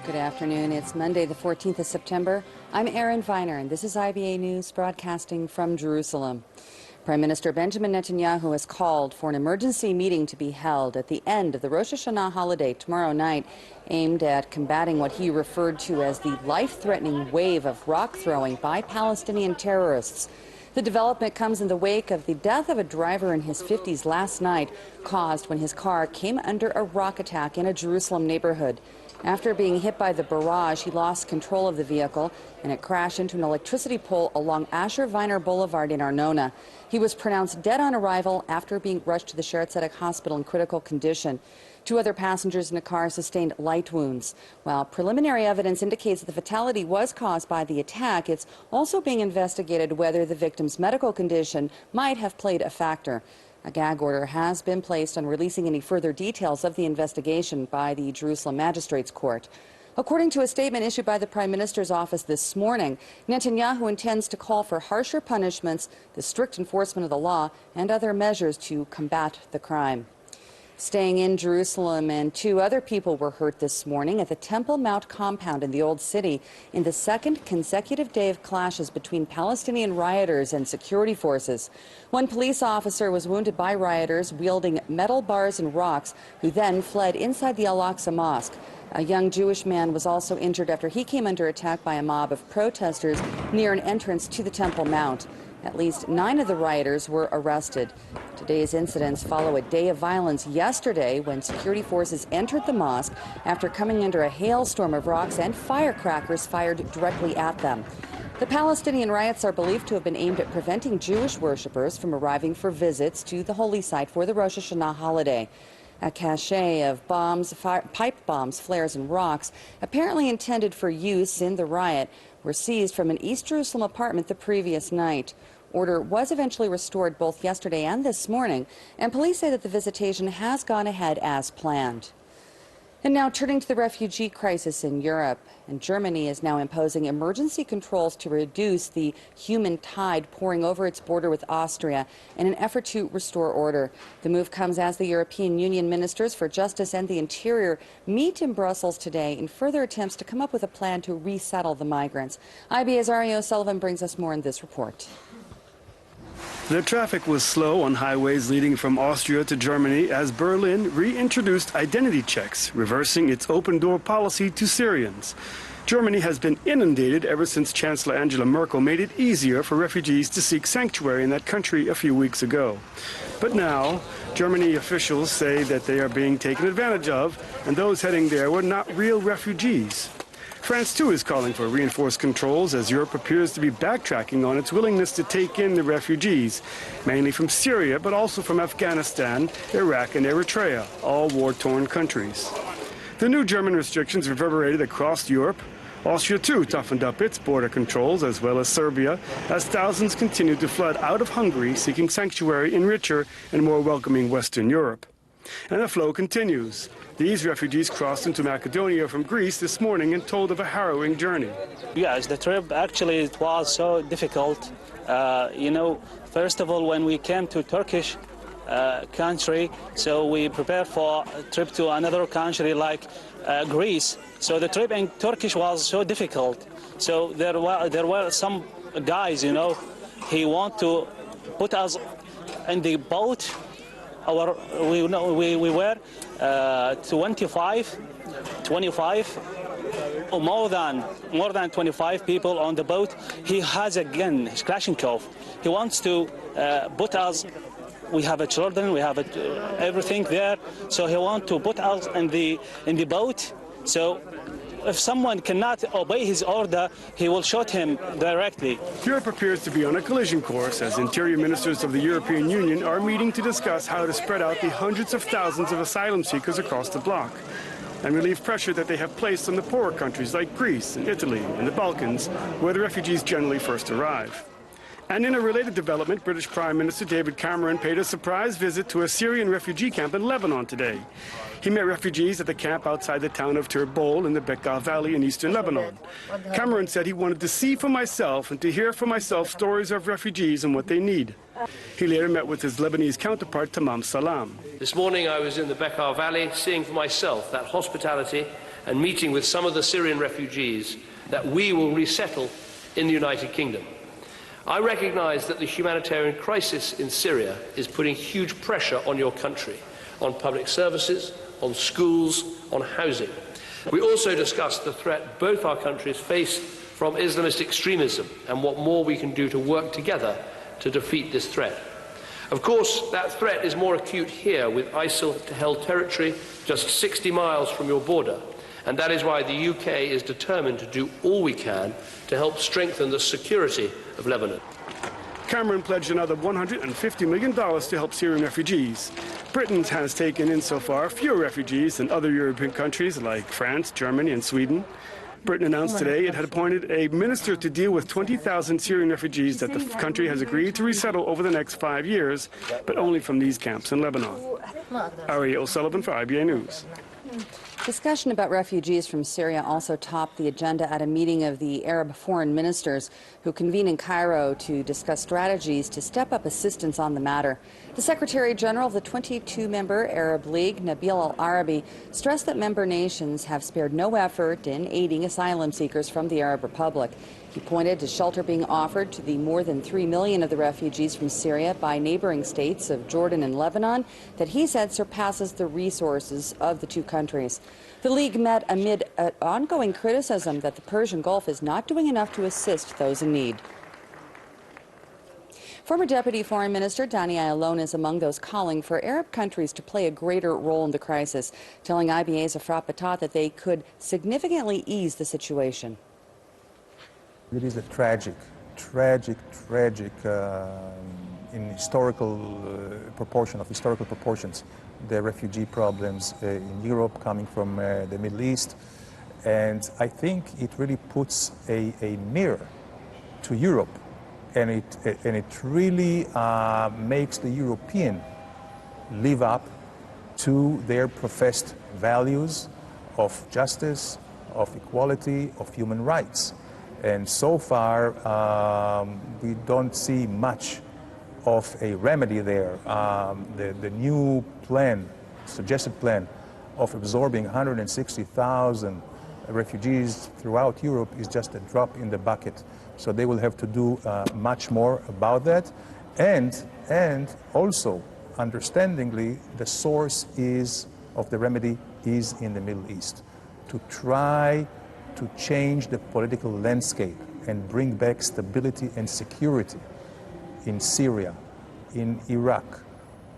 Good afternoon. It's Monday, the 14th of September. I'm Erin Viner, and this is IBA News broadcasting from Jerusalem. Prime Minister Benjamin Netanyahu has called for an emergency meeting to be held at the end of the Rosh Hashanah holiday tomorrow night, aimed at combating what he referred to as the life-threatening wave of rock throwing by Palestinian terrorists. The development comes in the wake of the death of a driver in his 50s last night, caused when his car came under a rock attack in a Jerusalem neighborhood. After being hit by the barrage, he lost control of the vehicle, and it crashed into an electricity pole along Asher Viner Boulevard in Arnona. He was pronounced dead on arrival after being rushed to the Sharet Zedek Hospital in critical condition. Two other passengers in the car sustained light wounds. While preliminary evidence indicates that the fatality was caused by the attack, it's also being investigated whether the victim's medical condition might have played a factor. A gag order has been placed on releasing any further details of the investigation by the Jerusalem Magistrates Court. According to a statement issued by the Prime Minister's office this morning, Netanyahu intends to call for harsher punishments, the strict enforcement of the law, and other measures to combat the crime. Staying in Jerusalem, and two other people were hurt this morning at the Temple Mount compound in the Old City in the second consecutive day of clashes between Palestinian rioters and security forces. One police officer was wounded by rioters wielding metal bars and rocks, who then fled inside the Al-Aqsa Mosque. A young Jewish man was also injured after he came under attack by a mob of protesters near an entrance to the Temple Mount. At least 9 of the rioters were arrested. Today's incidents follow a day of violence yesterday when security forces entered the mosque after coming under a hailstorm of rocks and firecrackers fired directly at them. The Palestinian riots are believed to have been aimed at preventing Jewish worshippers from arriving for visits to the holy site for the Rosh Hashanah holiday. A cache of bombs, pipe bombs, flares, and rocks, apparently intended for use in the riot, were seized from an East Jerusalem apartment the previous night. Order was eventually restored both yesterday and this morning, and police say that the visitation has gone ahead as planned. And now turning to the refugee crisis in Europe, and Germany is now imposing emergency controls to reduce the human tide pouring over its border with Austria in an effort to restore order. The move comes as the European Union ministers for justice and the interior meet in Brussels today in further attempts to come up with a plan to resettle the migrants. IBA's Ari O'Sullivan brings us more in this report. The traffic was slow on highways leading from Austria to Germany as Berlin reintroduced identity checks, reversing its open-door policy to Syrians. Germany has been inundated ever since Chancellor Angela Merkel made it easier for refugees to seek sanctuary in that country a few weeks ago. But now, Germany officials say that they are being taken advantage of, and those heading there were not real refugees. France, too, is calling for reinforced controls as Europe appears to be backtracking on its willingness to take in the refugees, mainly from Syria, but also from Afghanistan, Iraq, and Eritrea, all war-torn countries. The new German restrictions reverberated across Europe. Austria, too, toughened up its border controls, as well as Serbia, as thousands continued to flood out of Hungary, seeking sanctuary in richer and more welcoming Western Europe. And the flow continues. These refugees crossed into Macedonia from Greece this morning and told of a harrowing journey. Yes, the trip actually it was so difficult. First of all, when we came to Turkish country, so we prepared for a trip to another country like Greece. So the trip in Turkish was so difficult. So there were some guys, he want to put us in the boat. We were 25 or more than 25 people on the boat. He has a gun, he's Kalashnikov. He wants to put us. We have children, we have everything there. So he wants to put us in the boat. So if someone cannot obey his order, he will shoot him directly. Europe appears to be on a collision course as interior ministers of the European Union are meeting to discuss how to spread out the hundreds of thousands of asylum seekers across the bloc and relieve pressure that they have placed on the poorer countries like Greece and Italy and the Balkans, where the refugees generally first arrive. And in a related development, British Prime Minister David Cameron paid a surprise visit to a Syrian refugee camp in Lebanon today. He met refugees at the camp outside the town of Turbol in the Bekaa Valley in eastern Lebanon. Cameron said he wanted to see for myself and to hear for myself stories of refugees and what they need. He later met with his Lebanese counterpart, Tamam Salam. This morning I was in the Bekaa Valley seeing for myself that hospitality and meeting with some of the Syrian refugees that we will resettle in the United Kingdom. I recognise that the humanitarian crisis in Syria is putting huge pressure on your country, on public services, on schools, on housing. We also discussed the threat both our countries face from Islamist extremism and what more we can do to work together to defeat this threat. Of course, that threat is more acute here with ISIL-held territory just 60 miles from your border, and that is why the UK is determined to do all we can to help strengthen the security of Lebanon. Cameron pledged another $150 million to help Syrian refugees. Britain has taken in so far fewer refugees than other European countries like France, Germany, and Sweden. Britain announced today it had appointed a minister to deal with 20,000 Syrian refugees that the country has agreed to resettle over the next 5 years, but only from these camps in Lebanon. Ari O'Sullivan for IBA News. Discussion about refugees from Syria also topped the agenda at a meeting of the Arab foreign ministers who convene in Cairo to discuss strategies to step up assistance on the matter. The Secretary General of the 22-member Arab League, Nabil al-Arabi, stressed that member nations have spared no effort in aiding asylum seekers from the Arab Republic. He pointed to shelter being offered to the more than 3 million of the refugees from Syria by neighboring states of Jordan and Lebanon that he said surpasses the resources of the two countries. The League met amid ongoing criticism that the Persian Gulf is not doing enough to assist those in need. Former Deputy Foreign Minister Dani Ayalon is among those calling for Arab countries to play a greater role in the crisis, telling IBA's Afra Patat that they could significantly ease the situation. It is a tragic in historical proportions, the refugee problems in Europe coming from the Middle East. And I think it really puts a mirror to Europe, and it really makes the European live up to their professed values of justice, of equality, of human rights. And so far, we don't see much of a remedy there. The new plan, suggested plan of absorbing 160,000 refugees throughout Europe is just a drop in the bucket. So they will have to do much more about that. And also, understandingly, the source of the remedy is in the Middle East. To try to change the political landscape and bring back stability and security in Syria, in Iraq,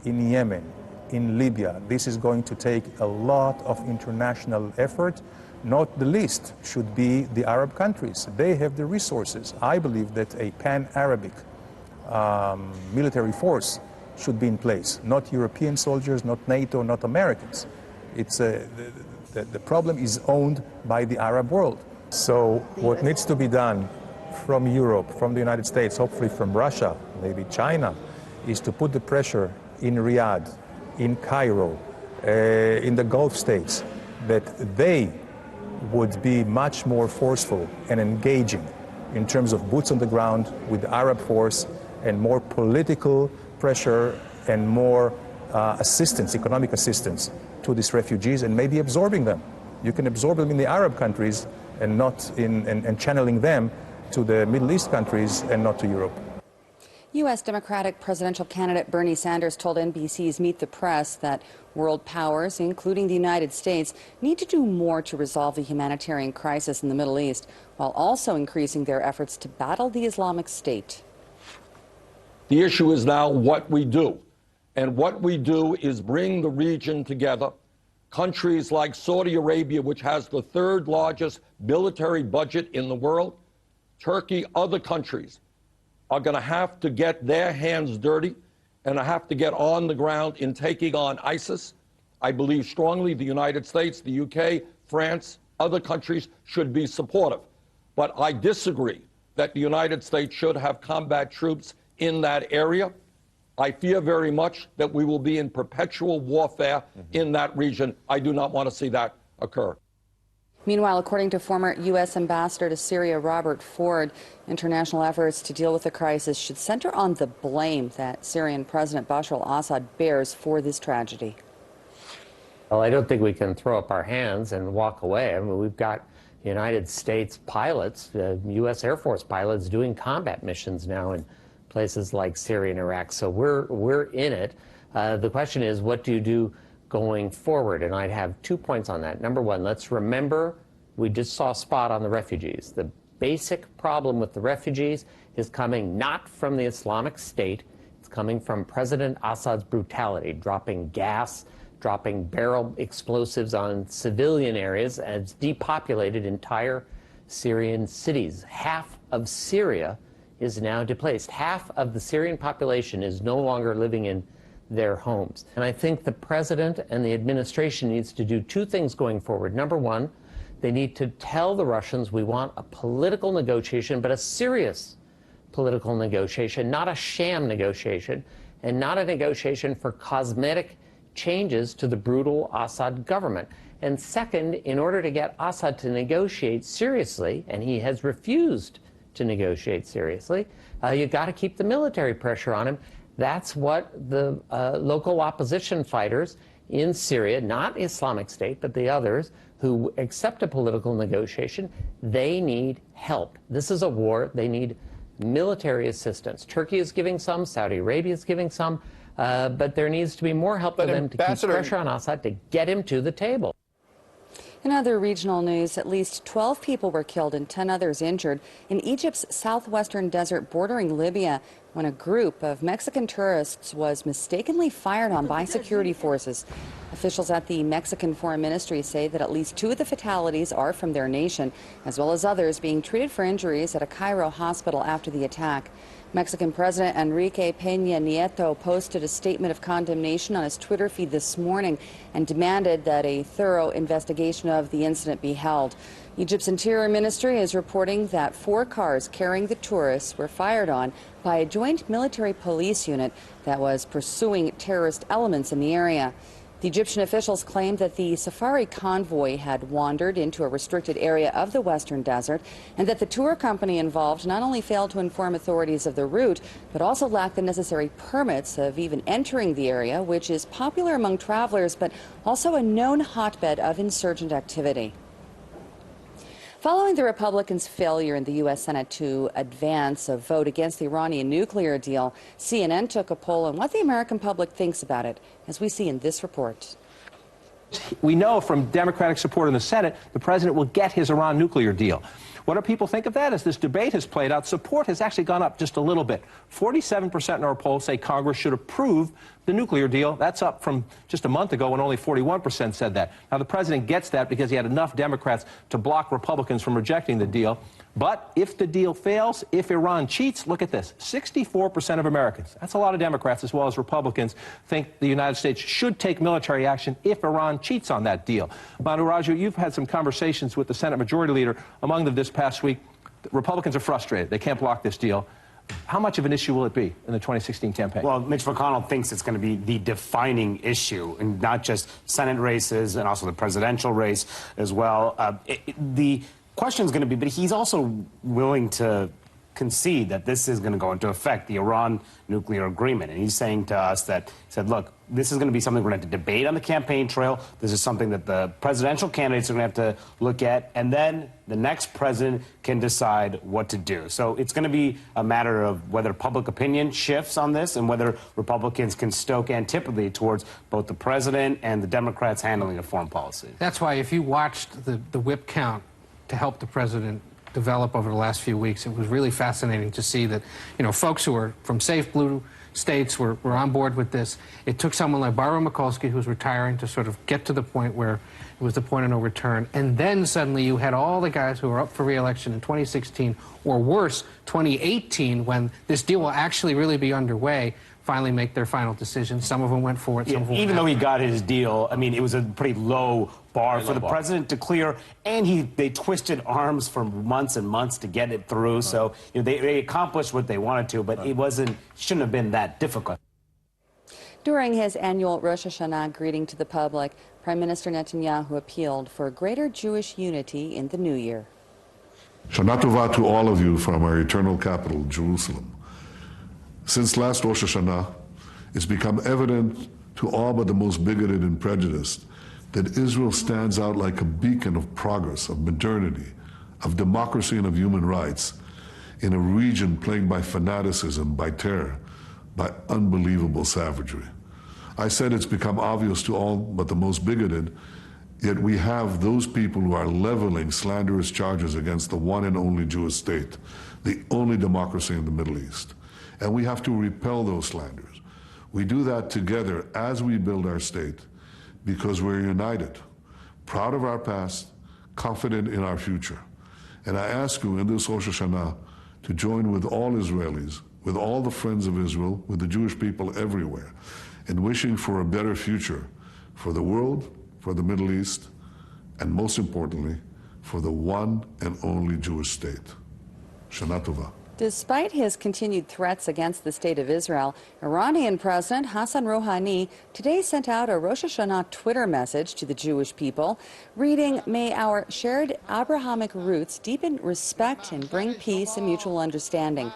in Yemen, in Libya. This is going to take a lot of international effort. Not the least should be the Arab countries. They have the resources. I believe that a pan-Arabic military force should be in place. Not European soldiers, not NATO, not Americans. The problem is owned by the Arab world. So what needs to be done from Europe, from the United States, hopefully from Russia, maybe China, is to put the pressure in Riyadh, in Cairo, in the Gulf states, that they would be much more forceful and engaging in terms of boots on the ground with the Arab force, and more political pressure and more assistance, economic assistance to these refugees, and maybe absorbing them. You can absorb them in the Arab countries and not and channeling them to the Middle East countries and not to Europe. U.S. Democratic presidential candidate Bernie Sanders told NBC's Meet the Press that world powers, including the United States, need to do more to resolve the humanitarian crisis in the Middle East, while also increasing their efforts to battle the Islamic State. The issue is now what we do. And what we do is bring the region together. Countries like Saudi Arabia, which has the third largest military budget in the world, Turkey, other countries are going to have to get their hands dirty and have to get on the ground in taking on ISIS. I believe strongly the United States, the UK, France, other countries should be supportive. But I disagree that the United States should have combat troops in that area. I fear very much that we will be in perpetual warfare in that region. I do not want to see that occur. Meanwhile, according to former U.S. Ambassador to Syria Robert Ford, international efforts to deal with the crisis should center on the blame that Syrian President Bashar al-Assad bears for this tragedy. Well, I don't think we can throw up our hands and walk away. I mean, we've got United States pilots, U.S. Air Force pilots, doing combat missions now in places like Syria and Iraq. So we're in it. The question is, what do you do going forward? And I'd have 2 points on that. Number one, let's remember we just saw a spot on the refugees. The basic problem with the refugees is coming not from the Islamic State. It's coming from President Assad's brutality, dropping gas, dropping barrel explosives on civilian areas, and depopulated entire Syrian cities. Half of Syria is now displaced. Half of the Syrian population is no longer living in their homes. And I think the president and the administration needs to do two things going forward. Number one, they need to tell the Russians we want a political negotiation, but a serious political negotiation, not a sham negotiation, and not a negotiation for cosmetic changes to the brutal Assad government. And second, in order to get Assad to negotiate seriously, and he has refused to negotiate seriously, you've got to keep the military pressure on him. That's what the local opposition fighters in Syria, not Islamic State, but the others who accept a political negotiation, they need help. This is a war. They need military assistance. Turkey is giving some, Saudi Arabia is giving some, but there needs to be more help for them to keep pressure on Assad to get him to the table. In other regional news, at least 12 people were killed and 10 others injured in Egypt's southwestern desert bordering Libya when a group of Mexican tourists was mistakenly fired on by security forces. Officials at the Mexican Foreign Ministry say that at least 2 of the fatalities are from their nation, as well as others being treated for injuries at a Cairo hospital after the attack. Mexican President Enrique Peña Nieto posted a statement of condemnation on his Twitter feed this morning and demanded that a thorough investigation of the incident be held. Egypt's Interior Ministry is reporting that 4 cars carrying the tourists were fired on by a joint military police unit that was pursuing terrorist elements in the area. The Egyptian officials claimed that the safari convoy had wandered into a restricted area of the western desert and that the tour company involved not only failed to inform authorities of the route, but also lacked the necessary permits of even entering the area, which is popular among travelers, but also a known hotbed of insurgent activity. Following the Republicans' failure in the U.S. Senate to advance a vote against the Iranian nuclear deal, CNN took a poll on what the American public thinks about it, as we see in this report. We know from Democratic support in the Senate, the president will get his Iran nuclear deal. What do people think of that? As this debate has played out, support has actually gone up just a little bit. 47% in our poll say Congress should approve the nuclear deal. That's up from just a month ago when only 41% said that. Now, the president gets that because he had enough Democrats to block Republicans from rejecting the deal. But if the deal fails, if Iran cheats, look at this. 64% of Americans, that's a lot of Democrats as well as Republicans, think the United States should take military action if Iran cheats on that deal. Manu Raju, you've had some conversations with the Senate Majority Leader. Among them this past week, Republicans are frustrated. They can't block this deal. How much of an issue will it be in the 2016 campaign? Well, Mitch McConnell thinks it's going to be the defining issue, and not just Senate races and also the presidential race as well. The question is going to be, but he's also willing to concede that this is going to go into effect, the Iran nuclear agreement. And he's saying to us that, he said, look, this is going to be something we're going to have to debate on the campaign trail. This is something that the presidential candidates are going to have to look at, and then the next president can decide what to do. So it's going to be a matter of whether public opinion shifts on this and whether Republicans can stoke antipathy towards both the president and the Democrats handling of foreign policy. That's why if you watched the whip count to help the president develop over the last few weeks, it was really fascinating to see that, you know, folks who are from safe blue states were on board with this. It took someone like Barbara Mikulski, who was retiring, to sort of get to the point where it was the point of no return. And then suddenly you had all the guys who were up for re-election in 2016, or worse, 2018, when this deal will actually really be underway, finally make their final decision. Some of them went for it. Some of them even though he got his deal, I mean, it was a pretty low bar for the president to clear, and they twisted arms for months and months to get it through. So you know, they accomplished what they wanted to, but it shouldn't have been that difficult. During his annual Rosh Hashanah greeting to the public, Prime Minister Netanyahu appealed for greater Jewish unity in the new year. Shana tovah to all of you from our eternal capital, Jerusalem. Since last Rosh Hashanah, it's become evident to all but the most bigoted and prejudiced that Israel stands out like a beacon of progress, of modernity, of democracy and of human rights in a region plagued by fanaticism, by terror, by unbelievable savagery. I said it's become obvious to all but the most bigoted, yet we have those people who are leveling slanderous charges against the one and only Jewish state, the only democracy in the Middle East. And we have to repel those slanders. We do that together as we build our state because we're united, proud of our past, confident in our future. And I ask you in this Rosh Hashanah to join with all Israelis, with all the friends of Israel, with the Jewish people everywhere, in wishing for a better future for the world, for the Middle East, and most importantly, for the one and only Jewish state. Shana tovah. Despite his continued threats against the state of Israel, Iranian President Hassan Rouhani today sent out a Rosh Hashanah Twitter message to the Jewish people, reading, "May our shared Abrahamic roots deepen respect and bring peace and mutual understanding."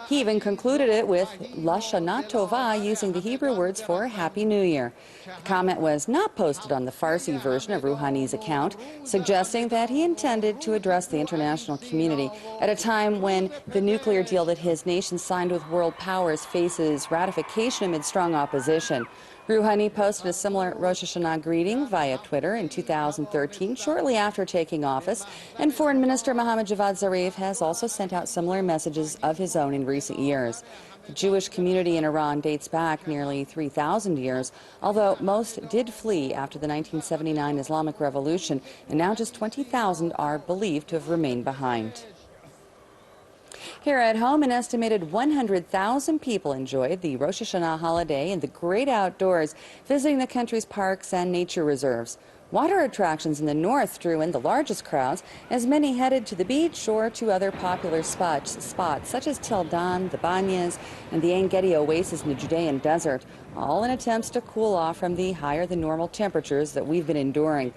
He even concluded it with La Shana tovah, using the Hebrew words for Happy New Year. The comment was not posted on the Farsi version of Rouhani's account, suggesting that he intended to address the international community at a time when the nuclear deal that his nation signed with world powers faces ratification amid strong opposition. Rouhani posted a similar Rosh Hashanah greeting via Twitter in 2013, shortly after taking office, and Foreign Minister Mohammad Javad Zarif has also sent out similar messages of his own in recent years. The Jewish community in Iran dates back nearly 3,000 years, although most did flee after the 1979 Islamic Revolution, and now just 20,000 are believed to have remained behind. Here at home, an estimated 100,000 people enjoyed the Rosh Hashanah holiday in the great outdoors, visiting the country's parks and nature reserves. Water attractions in the north drew in the largest crowds, as many headed to the beach or to other popular spots such as Tel Dan, the Banyas, and the Ein Gedi Oasis in the Judean desert, all in attempts to cool off from the higher-than-normal temperatures that we've been enduring.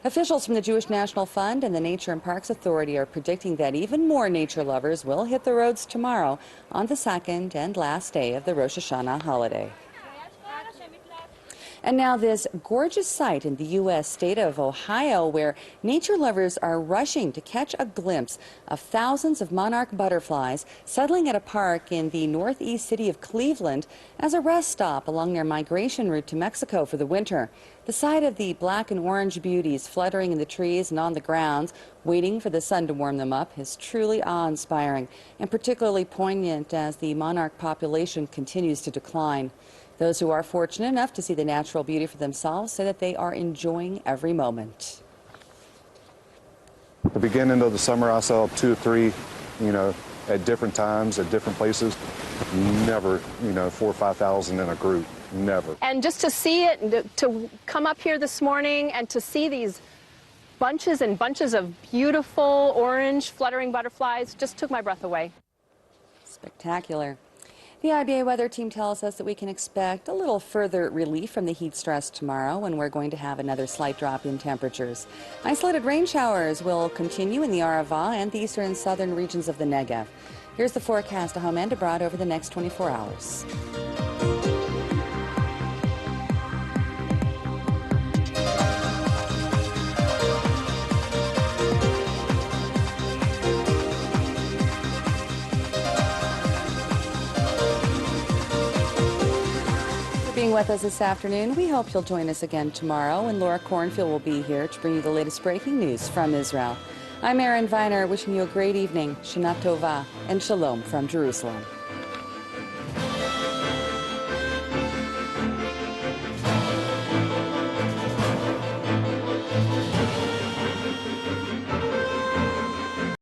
Officials from the Jewish National Fund and the Nature and Parks Authority are predicting that even more nature lovers will hit the roads tomorrow on the second and last day of the Rosh Hashanah holiday. And now this gorgeous sight in the U.S. state of Ohio, where nature lovers are rushing to catch a glimpse of thousands of monarch butterflies settling at a park in the northeast city of Cleveland as a rest stop along their migration route to Mexico for the winter. The sight of the black and orange beauties fluttering in the trees and on the grounds, waiting for the sun to warm them up, is truly awe-inspiring and particularly poignant as the monarch population continues to decline. Those who are fortunate enough to see the natural beauty for themselves say that they are enjoying every moment. At the beginning of the summer, I saw 2 or 3, at different times, at different places. Never, 4,000 or 5,000 in a group. Never. And just to see it, to come up here this morning and to see these bunches and bunches of beautiful orange fluttering butterflies just took my breath away. Spectacular. The IBA weather team tells us that we can expect a little further relief from the heat stress tomorrow, when we're going to have another slight drop in temperatures. Isolated rain showers will continue in the Arava and the eastern and southern regions of the Negev. Here's the forecast at home and abroad over the next 24 hours. Being with us this afternoon. We hope you'll join us again tomorrow, and Laura Cornfield will be here to bring you the latest breaking news from Israel. I'm Erin Viner, wishing you a great evening, Shana tovah, and shalom from Jerusalem.